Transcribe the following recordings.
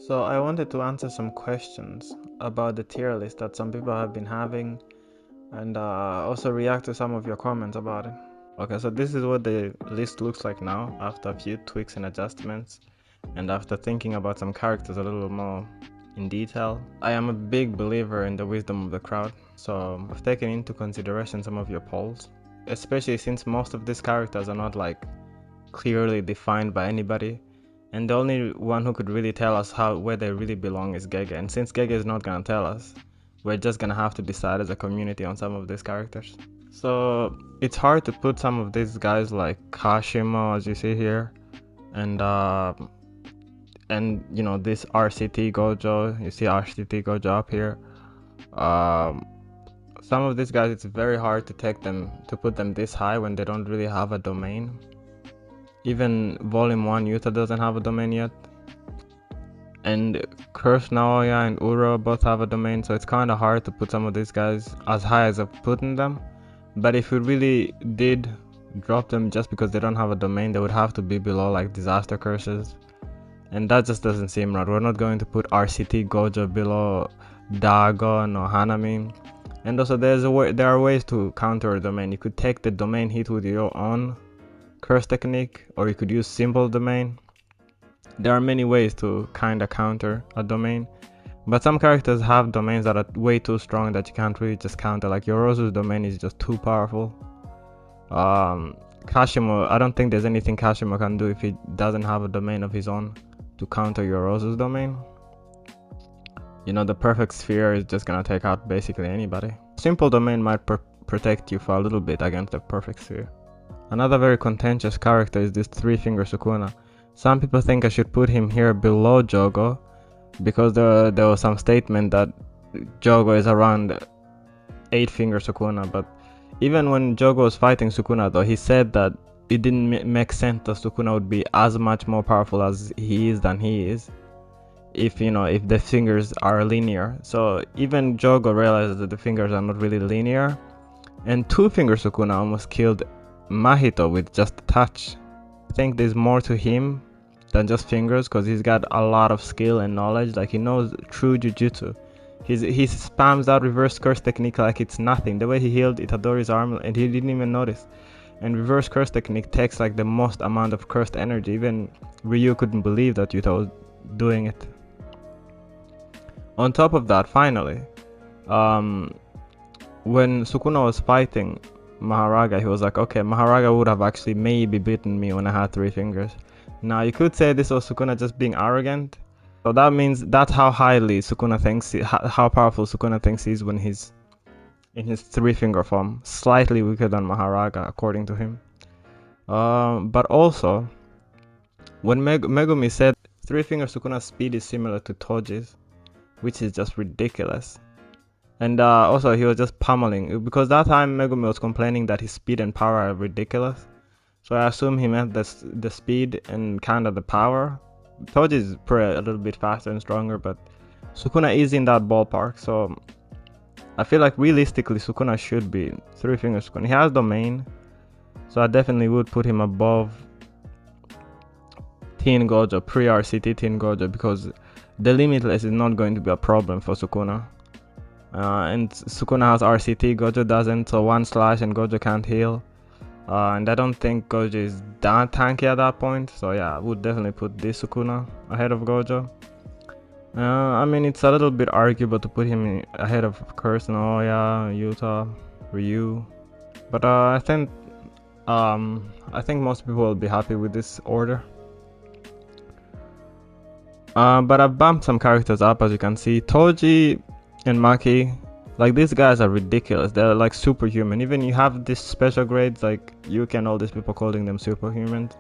So I wanted to answer some questions about the tier list that some people have been having and also react to some of your comments about it. Okay, so this is what the list looks like now after a few tweaks and adjustments and after thinking about some characters a little more in detail. I am a big believer in the wisdom of the crowd, so I've taken into consideration some of your polls, especially since most of these characters are not like clearly defined by anybody. And the only one who could really tell us where they really belong is Gege. And since Gege is not gonna tell us, we're just gonna have to decide as a community on some of these characters. So it's hard to put some of these guys like Kashimo, as you see here, and you know, this RCT Gojo. You see RCT Gojo up here. Some of these guys, it's very hard to put them this high when they don't really have a domain. Even Volume 1 Yuta doesn't have a domain yet. And Curse Naoya and Uro both have a domain, so it's kind of hard to put some of these guys as high as I've put them. But if we really did drop them just because they don't have a domain, they would have to be below like Disaster Curses. And that just doesn't seem right. We're not going to put RCT Gojo below Dagon or Hanami. And also there are ways to counter a domain. You could take the domain hit with your own curse technique, or you could use simple domain. There are many ways to kind of counter a domain, but some characters have domains that are way too strong that you can't really just counter. Like Yorozu's domain is just too powerful. Kashimo, I don't think there's anything Kashimo can do if he doesn't have a domain of his own to counter Yorozu's domain. You know, the perfect sphere is just gonna take out basically anybody. Simple domain might protect you for a little bit against the perfect sphere. Another very contentious character is this 3-finger Sukuna. Some people think I should put him here below Jogo because there was some statement that Jogo is around 8-finger Sukuna, but even when Jogo was fighting Sukuna though, he said that it didn't make sense that Sukuna would be as much more powerful as he is than he is if the fingers are linear. So even Jogo realized that the fingers are not really linear, and 2-finger Sukuna almost killed Mahito with just a touch. I think there's more to him than just fingers because he's got a lot of skill and knowledge. Like, he knows true jujutsu. He spams that reverse curse technique like it's nothing. The way he healed Itadori's arm and he didn't even notice. And reverse curse technique takes like the most amount of cursed energy. Even Ryu couldn't believe that Yuta was doing it. On top of that, finally, when Sukuna was fighting Maharaga, he was like, okay, Maharaga would have actually maybe beaten me when I had 3 fingers. Now you could say this was Sukuna just being arrogant, so that means that's how highly Sukuna thinks, how powerful Sukuna thinks he is when he's in his 3-finger form, slightly weaker than Maharaga according to him. But also, when Megumi said 3-finger Sukuna's speed is similar to Toji's, which is just ridiculous. And also he was just pummeling, because that time Megumi was complaining that his speed and power are ridiculous. So I assume he meant the speed and kind of the power. Toji is probably a little bit faster and stronger, but Sukuna is in that ballpark. So I feel like realistically Sukuna should be 3-finger Sukuna. He has domain, so I definitely would put him above Teen Gojo, pre-RCT Teen Gojo, because the Limitless is not going to be a problem for Sukuna. And Sukuna has RCT, Gojo doesn't, so 1 slash and Gojo can't heal. And I don't think Gojo is that tanky at that point, so yeah, I would definitely put this Sukuna ahead of Gojo. I mean, it's a little bit arguable to put him ahead of Curse Naoya, Yuta, Ryu, but I think most people will be happy with this order. But I've bumped some characters up, as you can see. Toji and Maki, like, these guys are ridiculous. They're like superhuman. Even you have these special grades like Yuki and all these people calling them superhumans.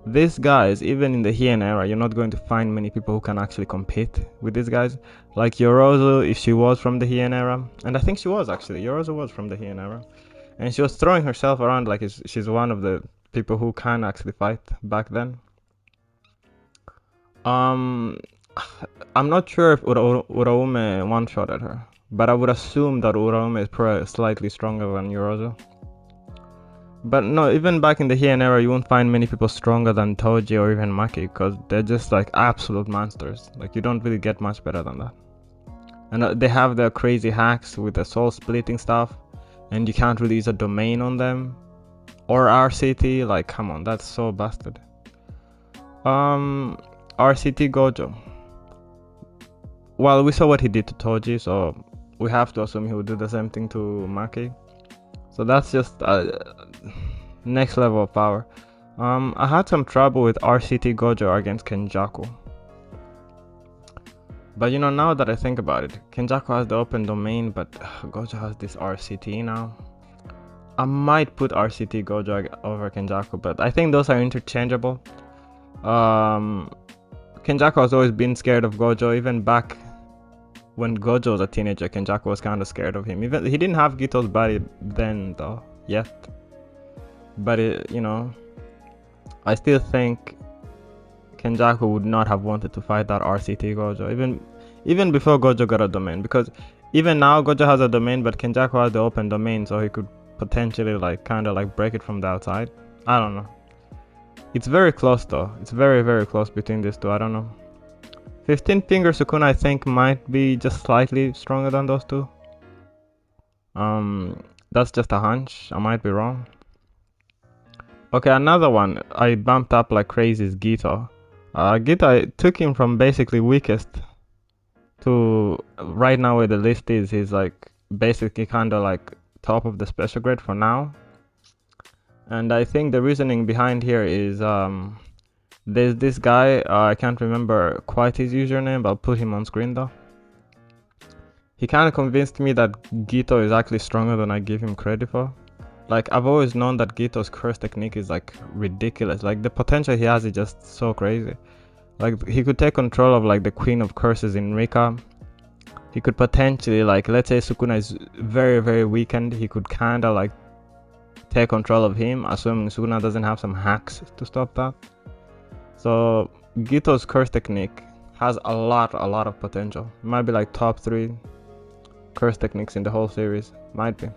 These guys, even in the Heian era, you're not going to find many people who can actually compete with these guys. Like Yorozu, if she was from the Heian era, and I think she was actually, Yorozu was from the Heian era, and she was throwing herself around like she's one of the people who can actually fight back then. I'm not sure if Uraume one-shotted her, but I would assume that Uraume is probably slightly stronger than Yorozu. But no, even back in the Heian era, you won't find many people stronger than Toji or even Maki, because they're just like absolute monsters. Like, you don't really get much better than that. And they have their crazy hacks with the soul splitting stuff, and you can't really use a domain on them or RCT. Like, come on, that's so busted. RCT Gojo. Well, we saw what he did to Toji, so we have to assume he would do the same thing to Maki. So that's just next level of power. I had some trouble with RCT Gojo against Kenjaku. But you know, now that I think about it, Kenjaku has the open domain, but Gojo has this RCT now. I might put RCT Gojo over Kenjaku, but I think those are interchangeable. Kenjaku has always been scared of Gojo. Even back when Gojo was a teenager, Kenjaku was kind of scared of him. Even he didn't have Gito's body then, though, yet. But you know, I still think Kenjaku would not have wanted to fight that RCT Gojo, even before Gojo got a domain. Because even now Gojo has a domain, but Kenjaku has the open domain, so he could potentially like kind of like break it from the outside. I don't know. It's very close though. It's very, very close between these two. I don't know. 15 finger Sukuna I think might be just slightly stronger than those two. That's just a hunch. I might be wrong. Okay, another one I bumped up like crazy is Geto. Geto, took him from basically weakest to right now where the list is. He's like basically kind of like top of the special grade for now. And I think the reasoning behind here is there's this guy, I can't remember quite his username, but I'll put him on screen though. He kind of convinced me that Geto is actually stronger than I give him credit for. Like, I've always known that Gito's curse technique is like ridiculous. Like, the potential he has is just so crazy. Like, he could take control of like the queen of curses in Rika. He could potentially, like, let's say Sukuna is very, very weakened, he could kind of like take control of him, assuming Sukuna doesn't have some hacks to stop that. So Gito's curse technique has a lot of potential. It might be like top 3 curse techniques in the whole series. Might be.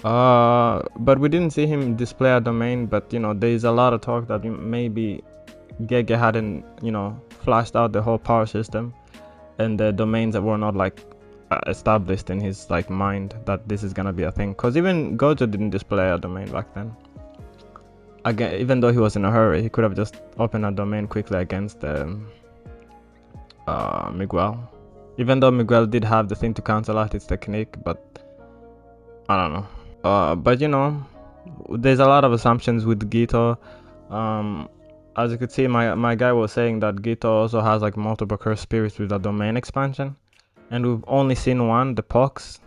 But we didn't see him display a domain. But you know, there's a lot of talk that maybe Gege hadn't, you know, flashed out the whole power system and the domains that were not like established in his like mind that this is gonna be a thing. Cause even Gojo didn't display a domain back then. Again, even though he was in a hurry, he could have just opened a domain quickly against Miguel. Even though Miguel did have the thing to cancel out his technique, but I don't know. But you know, there's a lot of assumptions with Geto. As you could see, my guy was saying that Geto also has like multiple curse spirits with a domain expansion, and we've only seen one, the Pox.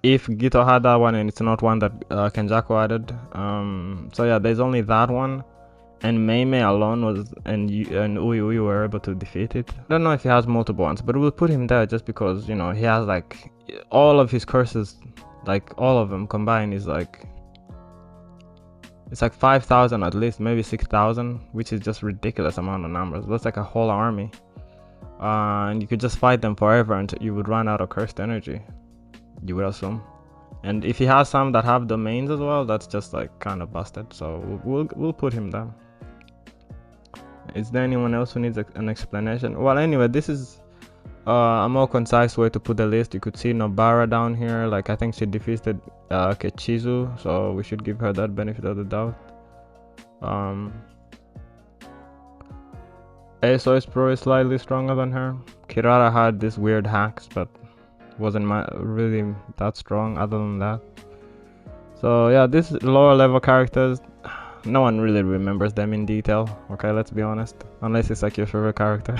If Geto had that one and it's not one that Kenjaku added. So yeah, there's only that one, and Mei alone was and Uyu were able to defeat it. I don't know if he has multiple ones, but we'll put him there just because, you know, he has like all of his curses, like all of them combined is like, it's like 5,000 at least, maybe 6,000, which is just ridiculous amount of numbers. That's like a whole army, and you could just fight them forever until you would run out of cursed energy, you would assume. And if he has some that have domains as well, that's just like kind of busted. So we'll put him there. Is there anyone else who needs an explanation? Well, anyway, this is a more concise way to put the list. You could see Nobara down here. Like, I think she defeated Kechizu, so we should give her that benefit of the doubt. Eso is probably slightly stronger than her. Kirara had these weird hacks, but wasn't really that strong other than that. So yeah, these lower level characters, no one really remembers them in detail. Okay, let's be honest, unless it's like your favorite character.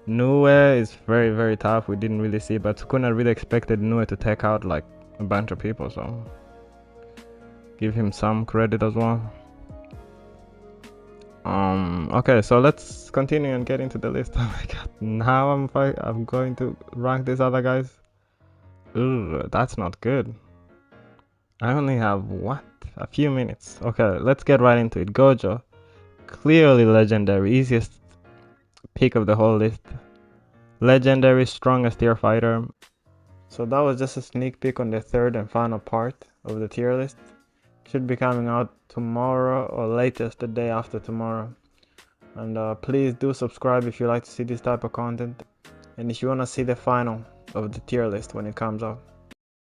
Nue is very, very tough. We didn't really see, but Sukuna really expected Nue to take out like a bunch of people, so give him some credit as well. Okay, so let's continue and get into the list. Oh my god, now I'm going to rank these other guys. Ugh, that's not good. I only have a few minutes. Okay, let's get right into it. Gojo, clearly legendary, easiest pick of the whole list. Legendary, strongest tier fighter. So that was just a sneak peek on the third and final part of the tier list. Should be coming out tomorrow or latest the day after tomorrow. And please do subscribe if you like to see this type of content, and if you want to see the final of the tier list when it comes out.